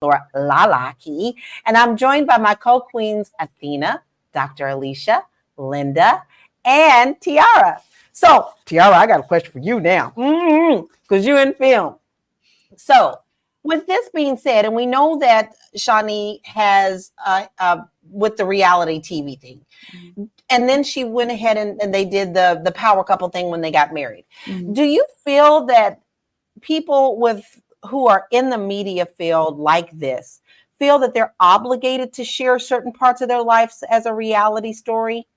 or Lala Key. And I'm joined by my co-queens, Athena, Dr. Alicia, Linda, and Tiara. So, Tiara, I got a question for you now, because you're in film. So, with this being said, and we know that Shawnee has with the reality TV thing, and then she went ahead and they did the power couple thing when they got married. Do you feel that people who are in the media field like this feel that they're obligated to share certain parts of their lives as a reality story?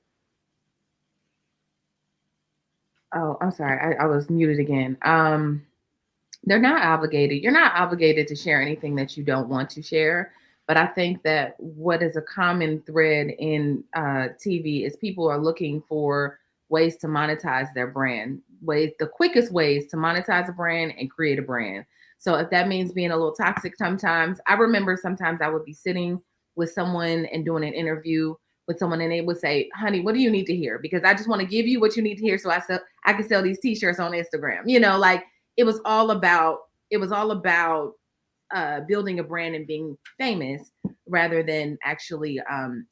Oh, I'm sorry. I was muted again. They're not obligated. You're not obligated to share anything that you don't want to share. But I think that what is a common thread in TV is people are looking for ways to monetize their brand, the quickest ways to monetize a brand and create a brand. So if that means being a little toxic sometimes, I remember sometimes I would be sitting with someone and doing an interview with someone and they would say, honey, what do you need to hear? Because I just want to give you what you need to hear so I can sell these t-shirts on Instagram. Like it was all about building a brand and being famous rather than actually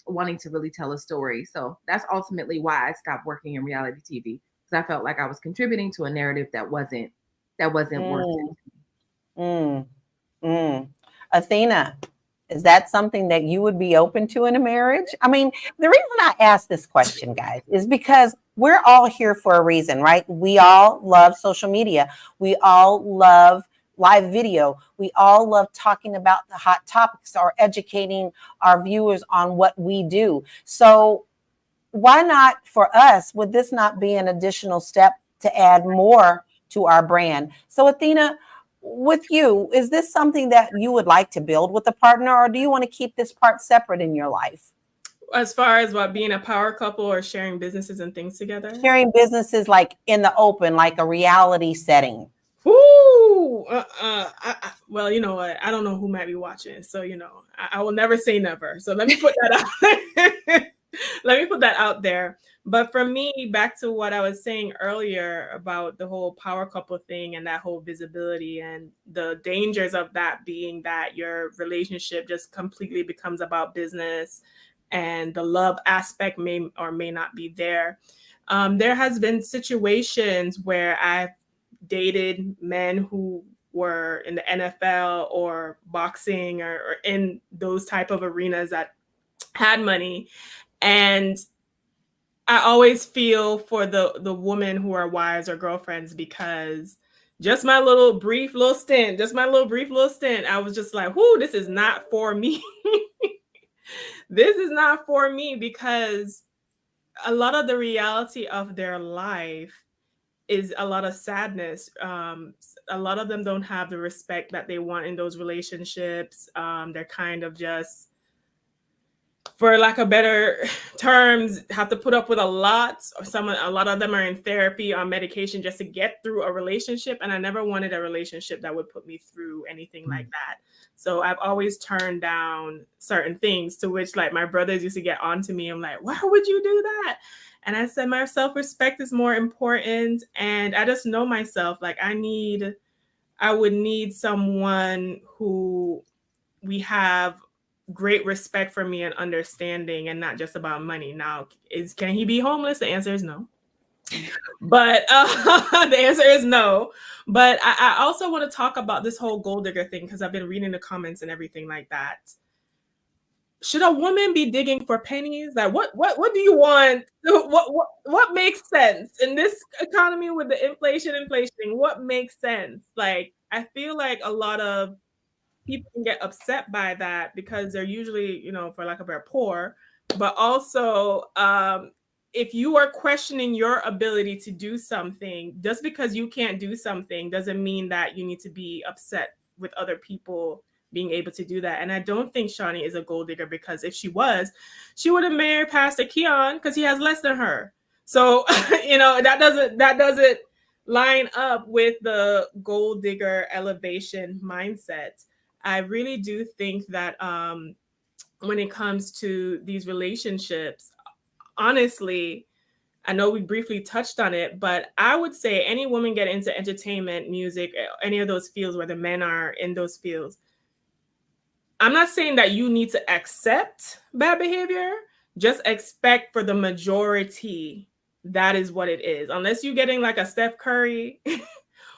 wanting to really tell a story. So that's ultimately why I stopped working in reality TV, because I felt like I was contributing to a narrative that wasn't worth it. Mm, mm. Athena, is that something that you would be open to in a marriage? I mean, the reason I ask this question, guys, is because we're all here for a reason, right? We all love social media. We all love live video. We all love talking about the hot topics or educating our viewers on what we do. So why not for us, would this not be an additional step to add more to our brand? So Athena, with you, is this something that you would like to build with a partner, or do you want to keep this part separate in your life? As far as what, being a power couple or sharing businesses and things together? Sharing businesses like in the open, like a reality setting. Woo! Well, you know what? I don't know who might be watching, so I will never say never. So let me put that out. Let me put that out there. But for me, back to what I was saying earlier about the whole power couple thing and that whole visibility and the dangers of that being that your relationship just completely becomes about business and the love aspect may or may not be there. There has been situations where I've dated men who were in the NFL or boxing or in those type of arenas that had money. And I always feel for the women who are wives or girlfriends, because just my little brief little stint, I was just like, whoo, this is not for me. This is not for me, because a lot of the reality of their life is a lot of sadness. A lot of them don't have the respect that they want in those relationships. They're kind of just, for lack of better terms, have to put up with a lot. A lot of them are in therapy on medication just to get through a relationship. And I never wanted a relationship that would put me through anything like that. So I've always turned down certain things, to which like my brothers used to get on to me. I'm like, why would you do that? And I said, my self-respect is more important. And I just know myself. Like I would need someone who we have great respect for me and understanding, and not just about money. Now, can he be homeless? The answer is no. But the answer is no. But I also want to talk about this whole gold digger thing, because I've been reading the comments and everything like that. Should a woman be digging for pennies? Like, what do you want? What makes sense in this economy with the inflation? What makes sense? Like, I feel like a lot of people can get upset by that because they're usually, for lack of a better, poor. But also, if you are questioning your ability to do something, just because you can't do something doesn't mean that you need to be upset with other people being able to do that. And I don't think Shawnee is a gold digger, because if she was, she would have married Pastor Keon, because he has less than her. So, that doesn't line up with the gold digger elevation mindset. I really do think that when it comes to these relationships, honestly, I know we briefly touched on it, but I would say any woman get into entertainment, music, any of those fields where the men are in those fields, I'm not saying that you need to accept bad behavior, just expect for the majority that is what it is. Unless you're getting like a Steph Curry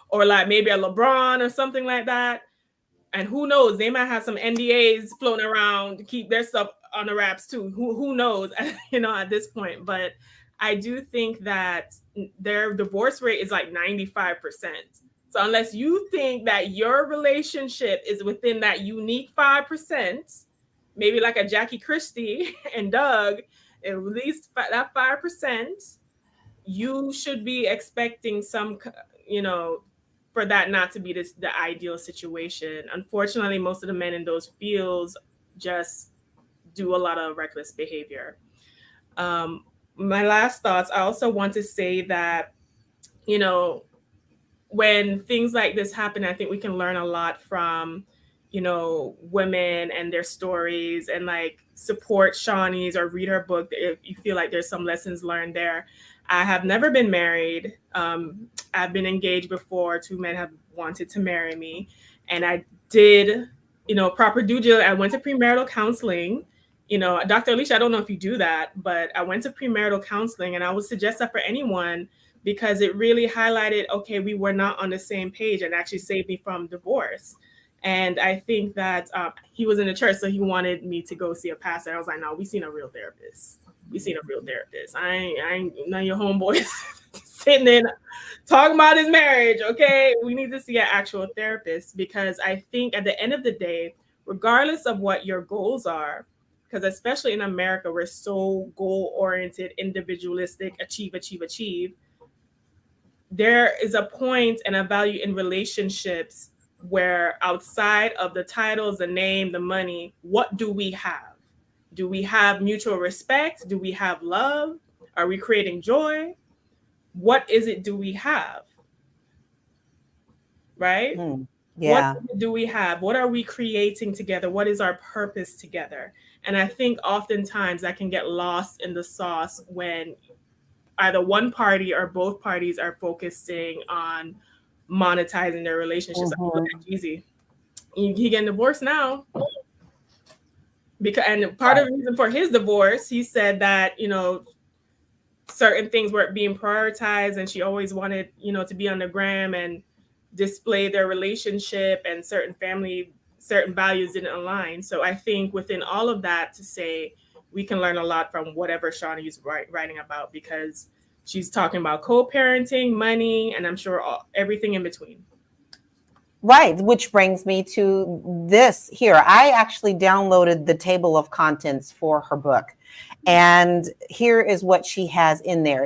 or like maybe a LeBron or something like that. And who knows, they might have some NDAs floating around to keep their stuff on the wraps too. Who knows, at this point. But I do think that their divorce rate is like 95%. So unless you think that your relationship is within that unique 5%, maybe like a Jackie Christie and Doug, at least that 5%, you should be expecting some, for that not to be the ideal situation. Unfortunately, most of the men in those fields just do a lot of reckless behavior. My last thoughts, I also want to say that, when things like this happen, I think we can learn a lot from, women and their stories, and like support Shawnee's or read her book if you feel like there's some lessons learned there. I have never been married. I've been engaged before. 2 men have wanted to marry me. And I did, proper due diligence. I went to premarital counseling. Dr. Alicia, I don't know if you do that, but I went to premarital counseling, and I would suggest that for anyone, because it really highlighted, okay, we were not on the same page, and actually saved me from divorce. And I think that he was in the church, so he wanted me to go see a pastor. I was like, no, we seen a real therapist. I ain't none of your homeboys sitting in talking about his marriage. Okay, we need to see an actual therapist, because I think at the end of the day, regardless of what your goals are, because especially in America, we're so goal-oriented, individualistic, achieve. There is a point and a value in relationships where outside of the titles, the name, the money, what do we have? Do we have mutual respect? Do we have love? Are we creating joy? What is it do we have? Right? Yeah. What do we have? What are we creating together? What is our purpose together? And I think oftentimes that can get lost in the sauce when either one party or both parties are focusing on monetizing their relationships. Mm-hmm. Look at Jeezy. He getting divorced now. And part of the reason for his divorce, he said that, certain things weren't being prioritized, and she always wanted, to be on the gram and display their relationship, and certain values didn't align. So I think within all of that, to say we can learn a lot from whatever Shawnee is writing about, because she's talking about co-parenting, money, and I'm sure everything in between. Right, which brings me to this here. I actually downloaded the table of contents for her book, and here is what she has in there.